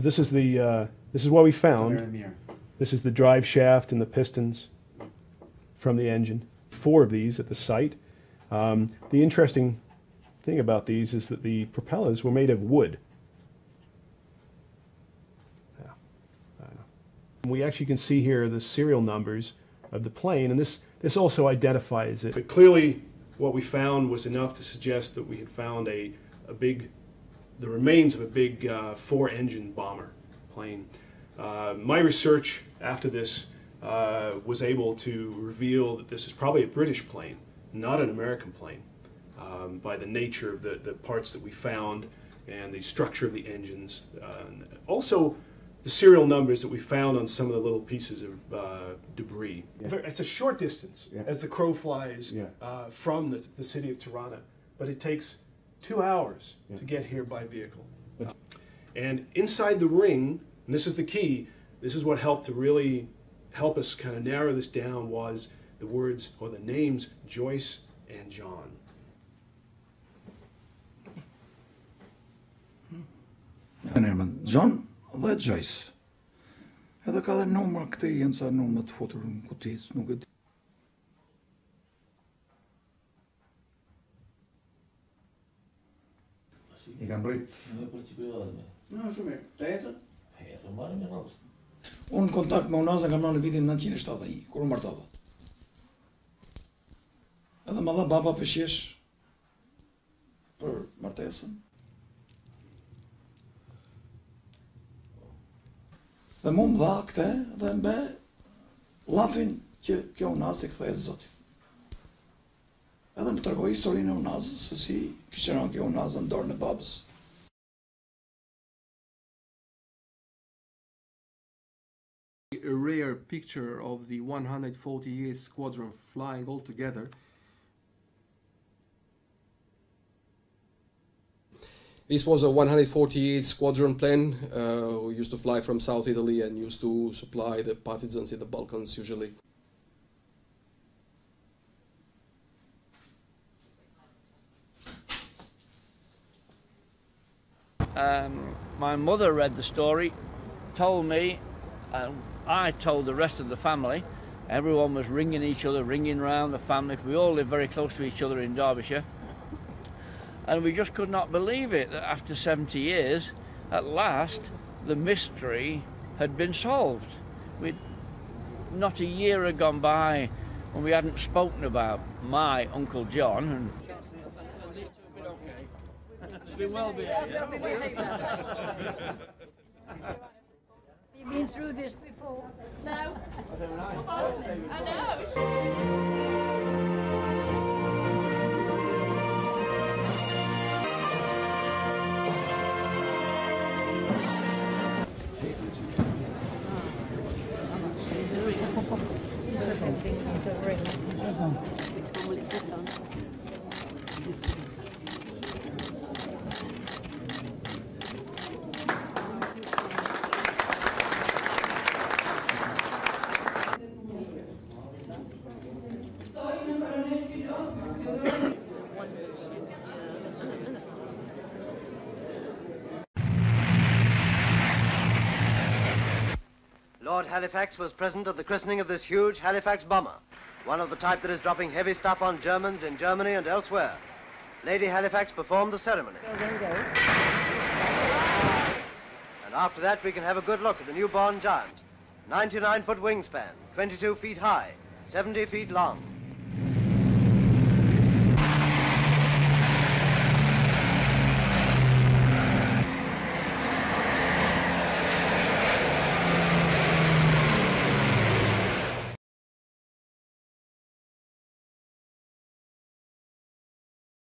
This is what we found. This is the drive shaft and the pistons from the engine. 4 of these at the site. The interesting thing about these is that the propellers were made of wood. Yeah, I know. We actually can see here the serial numbers of the plane, and this also identifies it. But clearly, what we found was enough to suggest that we had found the remains of a big 4-engine bomber plane. My research after this was able to reveal that this is probably a British plane, not an American plane, by the nature of the parts that we found and the structure of the engines. Also, the serial numbers that we found on some of the little pieces of debris. Yeah. It's a short distance as the crow flies from the city of Tirana, but it takes 2 hours to get here by vehicle. And inside the ring, and this is the key, this is what helped to really help us kind of narrow this down, was the words or the names Joyce and John. John dhe Joyce. Edhe ka dhe numër këte jenë sa numër të futur në kutit, nuk e di. I kanë brit. No, shumë mirë. Të ecën? Ecën, marrin në rrugë. Unë në kontakt me Unazën kam marrë në vitin 1971, kur u martova. Edhe më dha baba peshjesh për martesën. Dhe mu më dha këte dhe mbe llafin që kjo Unazë të kthehet Zotit. Edhe më tregoi historinë e Unazës, se si kishte rënë kjo Unazë në dorën e babës. A rare picture of the 148th Squadron flying all together. This was a 148th Squadron plane who used to fly from South Italy and used to supply the partisans in the Balkans usually. My mother read the story, told me, I told the rest of the family. Everyone was ringing each other, ringing round the family. We all live very close to each other in Derbyshire. And we just could not believe it, that after 70 years, at last, the mystery had been solved. Not a year had gone by when we hadn't spoken about my Uncle John. And we will be. You've been through this before? No. I know. Which one will it fit on? Lord Halifax was present at the christening of this huge Halifax bomber, one of the type that is dropping heavy stuff on Germans in Germany and elsewhere. Lady Halifax performed the ceremony. And after that we can have a good look at the newborn giant. 99-foot wingspan, 22 feet high, 70 feet long.